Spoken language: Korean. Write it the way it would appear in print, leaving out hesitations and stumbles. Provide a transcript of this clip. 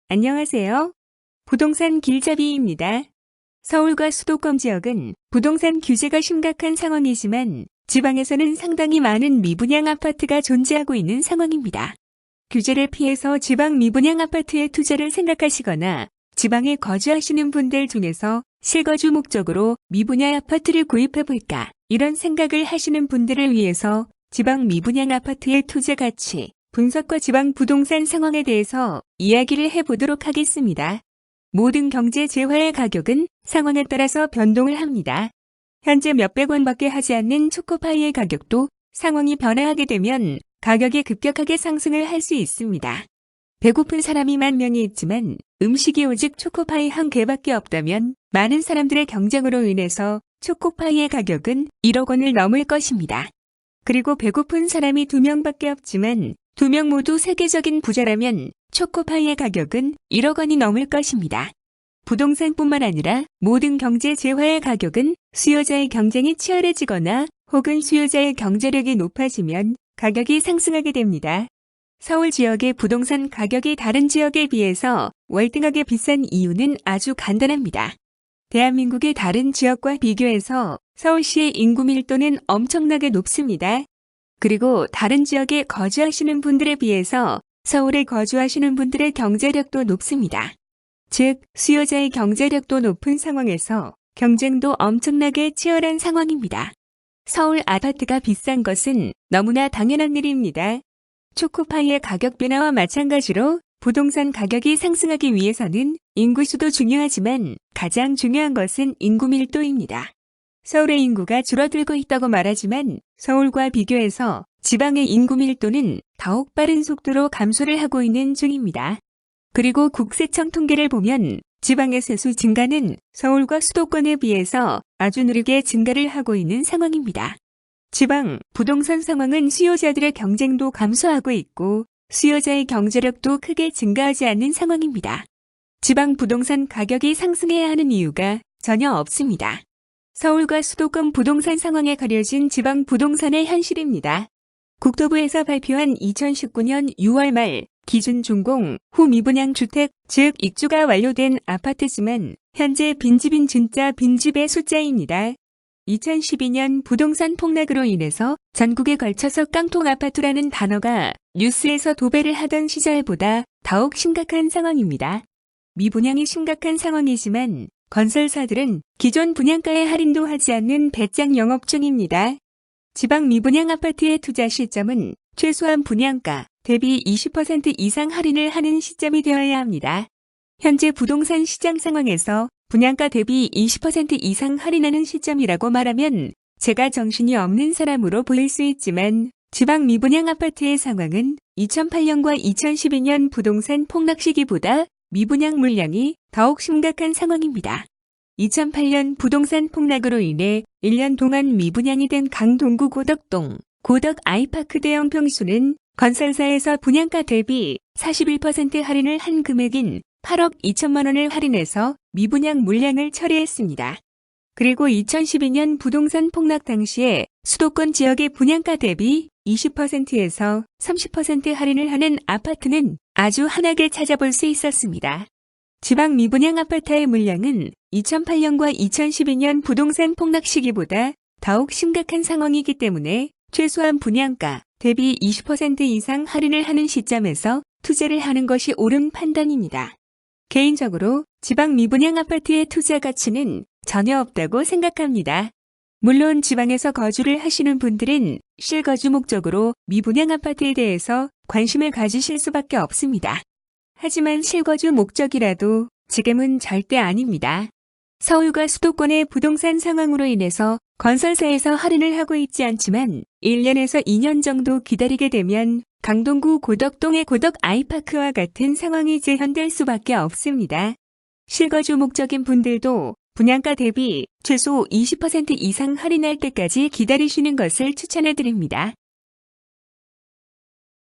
안녕하세요. 부동산 길잡이입니다. 서울과 수도권 지역은 부동산 규제가 심각한 상황이지만 지방에서는 상당히 많은 미분양 아파트가 존재하고 있는 상황입니다. 규제를 피해서 지방 미분양 아파트에 투자를 생각하시거나 지방에 거주하시는 분들 중에서 실거주 목적으로 미분양 아파트를 구입해볼까 이런 생각을 하시는 분들을 위해서 지방 미분양 아파트의 투자 가치, 분석과 지방 부동산 상황에 대해서 이야기를 해보도록 하겠습니다. 모든 경제 재화의 가격은 상황에 따라서 변동을 합니다. 현재 몇백 원밖에 하지 않는 초코파이의 가격도 상황이 변화하게 되면 가격이 급격하게 상승을 할 수 있습니다. 배고픈 사람이 10,000명이 있지만 음식이 오직 초코파이 한 개밖에 없다면 많은 사람들의 경쟁으로 인해서 초코파이의 가격은 1억 원을 넘을 것입니다. 그리고 배고픈 사람이 2명밖에 없지만 2명 모두 세계적인 부자라면 초코파이의 가격은 1억 원이 넘을 것입니다. 부동산뿐만 아니라 모든 경제 재화의 가격은 수요자의 경쟁이 치열해지거나 혹은 수요자의 경제력이 높아지면 가격이 상승하게 됩니다. 서울 지역의 부동산 가격이 다른 지역에 비해서 월등하게 비싼 이유는 아주 간단합니다. 대한민국의 다른 지역과 비교해서 서울시의 인구 밀도는 엄청나게 높습니다. 그리고 다른 지역에 거주하시는 분들에 비해서 서울에 거주하시는 분들의 경제력도 높습니다. 즉, 수요자의 경제력도 높은 상황에서 경쟁도 엄청나게 치열한 상황입니다. 서울 아파트가 비싼 것은 너무나 당연한 일입니다. 초코파이의 가격 변화와 마찬가지로 부동산 가격이 상승하기 위해서는 인구수도 중요하지만 가장 중요한 것은 인구 밀도입니다. 서울의 인구가 줄어들고 있다고 말하지만 서울과 비교해서 지방의 인구 밀도는 더욱 빠른 속도로 감소를 하고 있는 중입니다. 그리고 국세청 통계를 보면 지방의 세수 증가는 서울과 수도권에 비해서 아주 느리게 증가를 하고 있는 상황입니다. 지방 부동산 상황은 수요자들의 경쟁도 감소하고 있고 수요자의 경제력도 크게 증가하지 않는 상황입니다. 지방 부동산 가격이 상승해야 하는 이유가 전혀 없습니다. 서울과 수도권 부동산 상황에 가려진 지방 부동산의 현실입니다. 국토부에서 발표한 2019년 6월 말 기준 준공 후 미분양 주택, 즉 입주가 완료된 아파트지만 현재 빈집인 진짜 빈집의 숫자입니다. 2012년 부동산 폭락으로 인해서 전국에 걸쳐서 깡통 아파트라는 단어가 뉴스에서 도배를 하던 시절보다 더욱 심각한 상황입니다. 미분양이 심각한 상황이지만 건설사들은 기존 분양가에 할인도 하지 않는 배짱 영업 중입니다. 지방 미분양 아파트의 투자 시점은 최소한 분양가 대비 20% 이상 할인을 하는 시점이 되어야 합니다. 현재 부동산 시장 상황에서 분양가 대비 20% 이상 할인하는 시점이라고 말하면 제가 정신이 없는 사람으로 보일 수 있지만 지방 미분양 아파트의 상황은 2008년과 2012년 부동산 폭락 시기보다 미분양 물량이 더욱 심각한 상황입니다. 2008년 부동산 폭락으로 인해 1년 동안 미분양이 된 강동구 고덕동, 고덕 아이파크 대형 평수는 건설사에서 분양가 대비 41% 할인을 한 금액인 8억 2천만 원을 할인해서 미분양 물량을 처리했습니다. 그리고 2012년 부동산 폭락 당시에 수도권 지역의 분양가 대비 20%에서 30% 할인을 하는 아파트는 아주 흔하게 찾아볼 수 있었습니다. 지방 미분양 아파트의 물량은 2008년과 2012년 부동산 폭락 시기보다 더욱 심각한 상황이기 때문에 최소한 분양가 대비 20% 이상 할인을 하는 시점에서 투자를 하는 것이 옳은 판단입니다. 개인적으로 지방 미분양 아파트의 투자 가치는 전혀 없다고 생각합니다. 물론 지방에서 거주를 하시는 분들은 실거주 목적으로 미분양 아파트에 대해서 관심을 가지실 수밖에 없습니다. 하지만 실거주 목적이라도 지금은 절대 아닙니다. 서울과 수도권의 부동산 상황으로 인해서 건설사에서 할인을 하고 있지 않지만 1년에서 2년 정도 기다리게 되면 강동구 고덕동의 고덕 아이파크와 같은 상황이 재현될 수밖에 없습니다. 실거주 목적인 분들도 분양가 대비 최소 20% 이상 할인할 때까지 기다리시는 것을 추천해 드립니다.